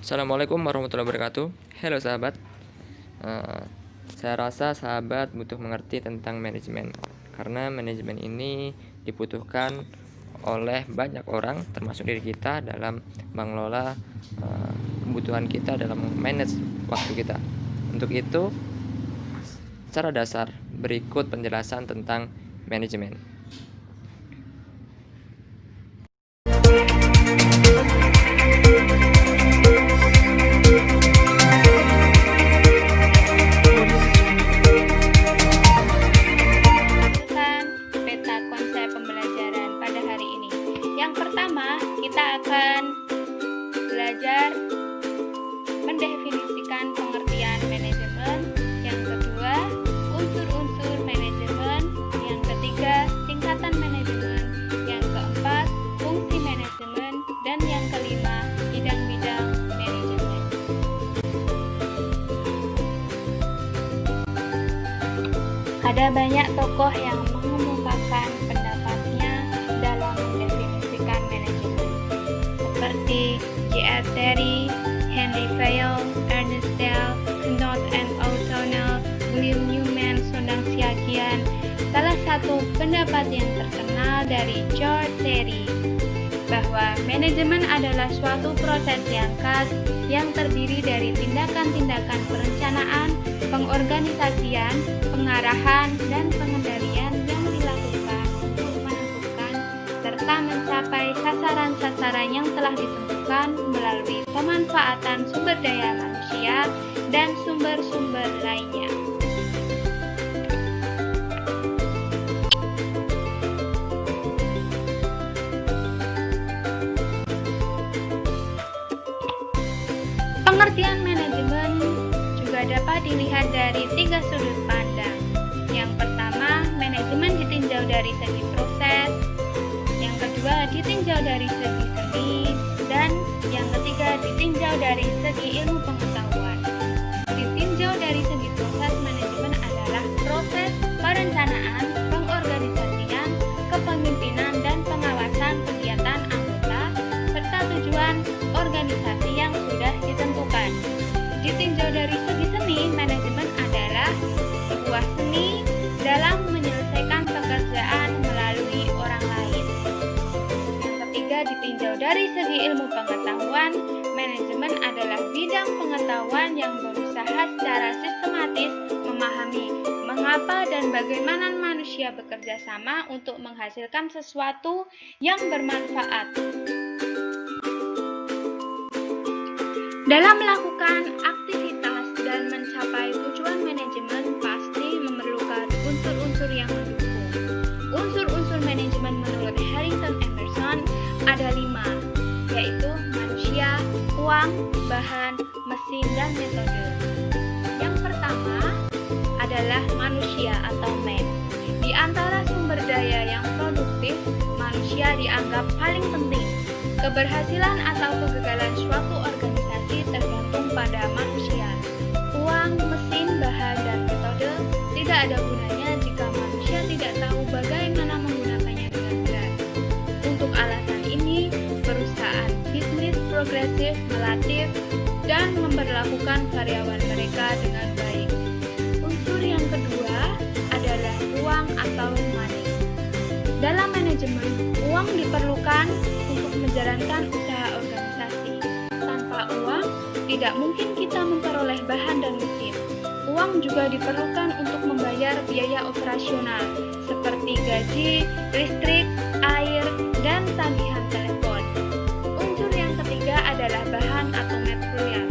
Assalamualaikum warahmatullahi wabarakatuh. Halo sahabat. Saya rasa sahabat butuh mengerti tentang manajemen, karena manajemen ini dibutuhkan oleh banyak orang, termasuk diri kita, dalam mengelola kebutuhan kita dalam manage waktu kita. Untuk itu, secara dasar berikut penjelasan tentang manajemen. Peta konsep pembelajaran pada hari ini. Yang pertama, kita akan belajar mendefinisikan pengertian manajemen. Yang kedua, unsur-unsur manajemen. Yang ketiga, tingkatan manajemen. Yang keempat, fungsi manajemen. Dan yang kelima, bidang-bidang manajemen. Ada banyak tokoh yang mengemukakan pendapatnya dalam mendefinisikan manajemen, seperti J.R. Terry, Henry Fayol, Ernest Dell, Knott and O'Donnell, William Newman Sondang-Siagian. Salah satu pendapat yang terkenal dari George Terry bahwa manajemen adalah suatu proses yang khas yang terdiri dari tindakan-tindakan perencanaan, pengorganisasian, pengarahan, dan pengendalian yang dilakukan untuk menentukan serta mencapai sasaran-sasaran yang telah ditentukan melalui pemanfaatan sumber daya manusia dan sumber-sumber lainnya. Pengertian manajemen juga dapat dilihat dari 3 sudut pandang. Yang pertama, manajemen ditinjau dari segi proses. Yang kedua, ditinjau dari segi seni. Dan yang ketiga, ditinjau dari segi ilmu pengetahuan. Ditinjau dari segi proses, manajemen adalah proses perencanaan, pengorganisasian, kepemimpinan, dan pengawasan kegiatan anggota serta tujuan organisasi yang sudah ditentukan. Ditinjau dari segi seni, manajemen adalah sebuah seni dalam menyelesaikan pekerjaan melalui orang lain. Yang ketiga, ditinjau dari segi ilmu pengetahuan, manajemen adalah bidang pengetahuan yang berusaha secara sistematis memahami mengapa dan bagaimana manusia bekerja sama untuk menghasilkan sesuatu yang bermanfaat. Dalam melakukan aktivitas dan mencapai tujuan, manajemen pasti memerlukan unsur-unsur yang mendukung. Unsur-unsur manajemen menurut Harrington Emerson ada 5, yaitu manusia, uang, bahan, mesin, dan metode. Yang pertama adalah manusia atau man. Di antara sumber daya yang produktif, manusia dianggap paling penting. Keberhasilan atau kegagalan suatu organisasi tergantung pada manusia. Uang, mesin, bahan, dan metode tidak ada gunanya jika manusia tidak tahu bagaimana menggunakannya dengan benar. Untuk alasan ini, perusahaan bisnis progresif melatih dan memperlakukan karyawan mereka dengan baik. Unsur yang kedua adalah uang atau money. Dalam manajemen, uang diperlukan untuk menjalankan usaha organisasi. Tanpa uang, tidak mungkin kita memperoleh bahan dan mesin. Uang juga diperlukan untuk membayar biaya operasional, seperti gaji, listrik, air, dan tagihan telepon. Unsur yang ketiga adalah bahan atau material.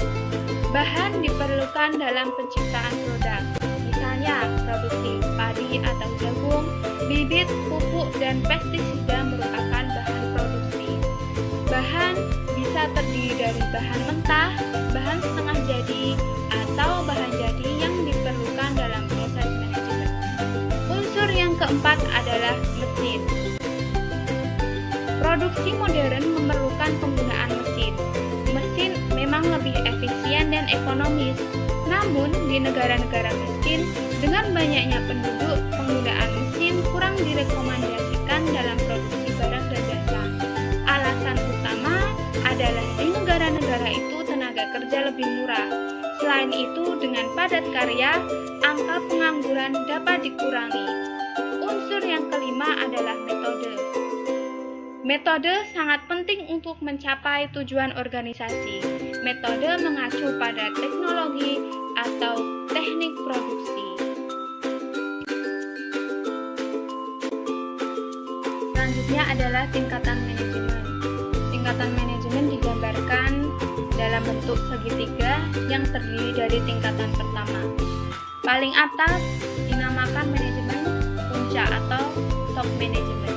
Bahan diperlukan dalam penciptaan produk. Misalnya, produksi padi atau jagung, bibit, pupuk, dan pestisida merupakan bahan produksi. Bahan bisa terdiri dari bahan mentah, bahan setengah jadi, atau bahan jadi yang diperlukan dalam proses manajemen. Unsur yang keempat adalah mesin. Produksi modern memerlukan penggunaan mesin. Mesin memang lebih efisien dan ekonomis. Namun, di negara-negara miskin, dengan banyaknya penduduk, penggunaan mesin kurang direkomendasikan dalam produksi barang dan jasa. Alasan utama adalah di negara-negara itu tenaga bekerja lebih murah. Selain itu, dengan padat karya, angka pengangguran dapat dikurangi. Unsur yang kelima adalah metode. Metode sangat penting untuk mencapai tujuan organisasi. Metode mengacu pada teknologi atau teknik produksi. Selanjutnya adalah tingkatan manajemen. Tingkatan manajemen digambarkan dalam bentuk segitiga yang terdiri dari tingkatan pertama. Paling atas dinamakan manajemen puncak atau top manajemen.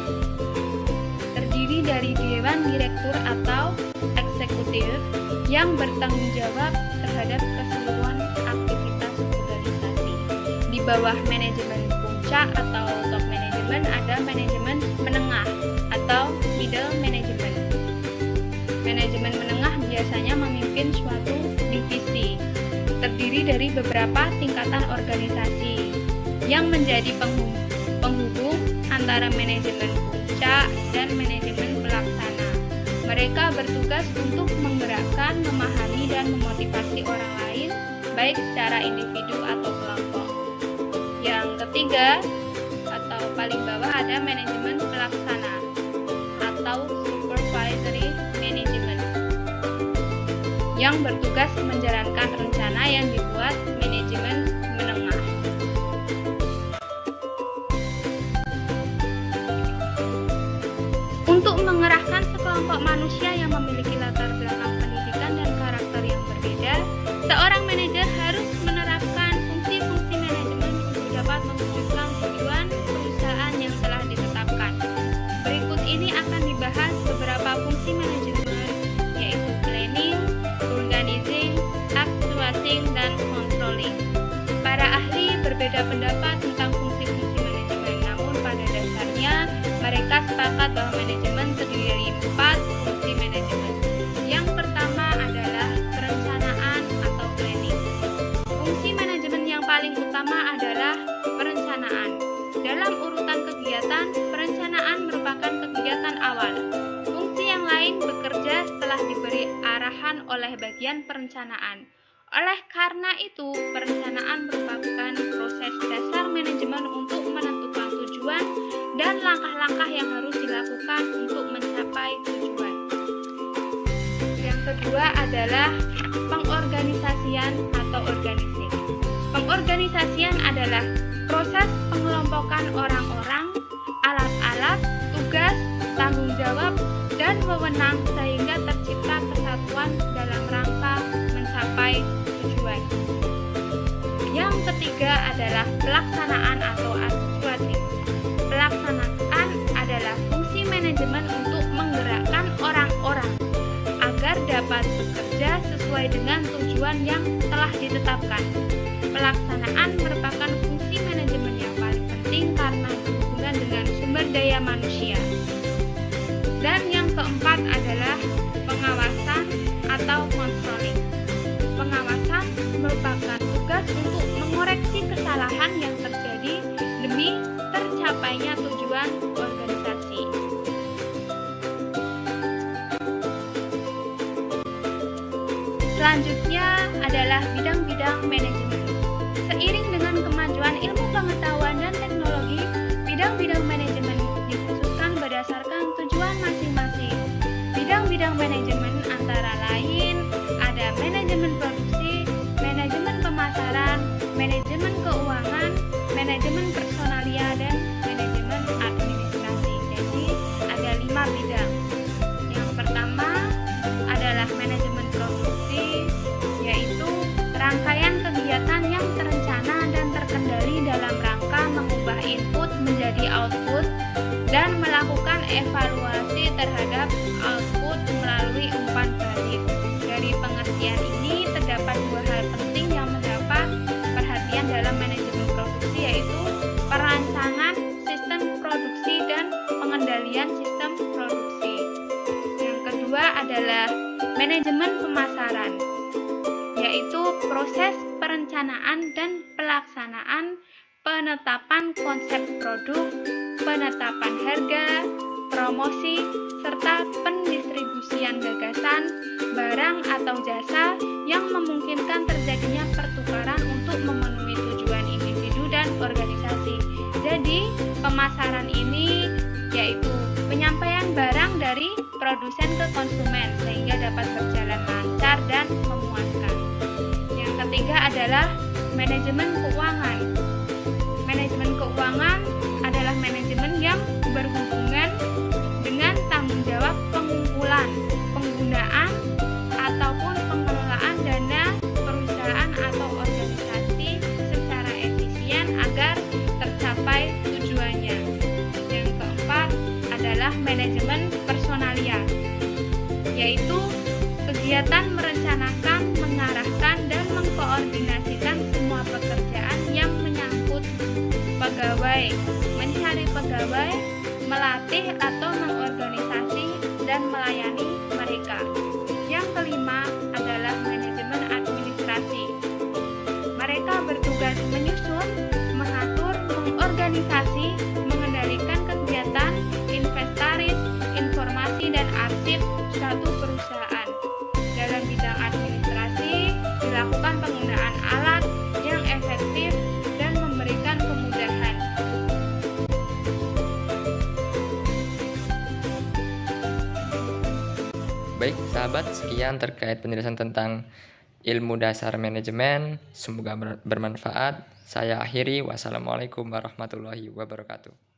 Terdiri dari dewan direktur atau eksekutif yang bertanggung jawab terhadap keseluruhan aktivitas organisasi. Di bawah manajemen puncak atau top manajemen ada manajemen menengah atau middle management. Manajemen menengah biasanya memimpin suatu divisi, terdiri dari beberapa tingkatan organisasi yang menjadi penghubung antara manajemen puncak dan manajemen pelaksana. Mereka bertugas untuk menggerakkan, memahami, dan memotivasi orang lain, baik secara individu atau kelompok. Yang ketiga, atau paling bawah ada manajemen pelaksana atau supervisory management yang bertugas menjalankan rencana yang dibuat manajemen menengah. Untuk mengerahkan sekelompok manusia yang memiliki latar belakang pendidikan dan karakter yang berbeda, seorang manajer harus menerapkan fungsi-fungsi manajemen untuk dapat mewujudkan tujuan perusahaan yang telah ditetapkan. Berikut ini akan dibahas beberapa fungsi manajemen, yaitu planning, organizing, actuating, dan controlling. Para ahli berbeda pendapat tentang fungsi-fungsi manajemen, namun pada dasarnya mereka sepakat bahwa manajemen terdiri dari 4 fungsi manajemen. Yang pertama adalah perencanaan atau planning. Fungsi manajemen yang paling utama adalah perencanaan. Dalam urutan kegiatan, perencanaan merupakan kegiatan awal. Fungsi yang lain bekerja setelah diberi arahan oleh bagian perencanaan. Oleh karena itu, perencanaan merupakan proses dasar manajemen untuk menentukan tujuan dan langkah-langkah yang harus dilakukan untuk mencapai tujuan. Yang kedua adalah pengorganisasian atau organizing. Pengorganisasian adalah proses pengelompokan orang-orang, alat-alat, tugas, tanggung jawab, dan wewenang sehingga tercipta kesatuan dalam rangka mencapai tujuan. Yang ketiga adalah pelaksanaan atau actuating. Pelaksanaan adalah fungsi manajemen untuk menggerakkan orang-orang agar dapat bekerja sesuai dengan tujuan yang telah ditetapkan. Pelaksanaan merupakan fungsi manajemen yang paling penting karena berhubungan dengan sumber daya manusia. Dan yang keempat adalah pengawasan atau controlling. Pengawasan merupakan tugas untuk mengoreksi kesalahan yang terjadi demi tercapainya tujuan organisasi. Selanjutnya adalah bidang-bidang manajemen. Seiring dengan kemajuan ilmu pengetahuan dan teknologi, bidang-bidang manajemen dikhususkan berdasarkan tujuan masing-masing. Bidang-bidang manajemen antara lain ada manajemen produksi, manajemen pemasaran, manajemen keuangan, manajemen personalia, dan manajemen administrasi. Jadi ada 5 bidang. Yang pertama adalah manajemen produksi, yaitu rangkaian kegiatan yang terencana dan terkendali dalam rangka mengubah input menjadi output dan melakukan evaluasi terhadap output melalui umpan balik. Dari pengertian ini terdapat 2 hal penting yang mendapat perhatian dalam manajemen produksi, yaitu perancangan sistem produksi dan pengendalian sistem produksi. Yang kedua adalah manajemen pemasaran, yaitu proses perencanaan dan pelaksanaan penetapan konsep produk, penetapan harga, promosi, serta pendistribusian gagasan, barang atau jasa yang terjadinya pertukaran untuk memenuhi tujuan individu dan organisasi. Jadi, pemasaran ini yaitu penyampaian barang dari produsen ke konsumen sehingga dapat berjalan lancar dan memuaskan. Yang ketiga adalah manajemen keuangan. Manajemen keuangan adalah manajemen yang berhubungan dengan tanggung jawab pengumpulan, penggunaan, ataupun pengelolaan dana perusahaan atau organisasi secara efisien agar tercapai tujuannya. Yang keempat adalah manajemen personalia, yaitu kegiatan merencanakan, mengarahkan, dan mengkoordinasikan semua pekerjaan yang menyangkut pegawai, mencari pegawai, melatih atau mengorganisasi dan melayani mereka. Yang kelima adalah manajemen administrasi. Mereka bertugas menyusun, mengatur, mengorganisasi, mengendalikan kegiatan, inventaris, informasi, dan arsip suatu perusahaan. Dalam bidang administrasi, dilakukan penggunaan alat yang efektif dan memberikan kemudahan. Baik, sahabat, sekian terkait penjelasan tentang ilmu dasar manajemen. Semoga bermanfaat. Saya akhiri. Wassalamualaikum warahmatullahi wabarakatuh.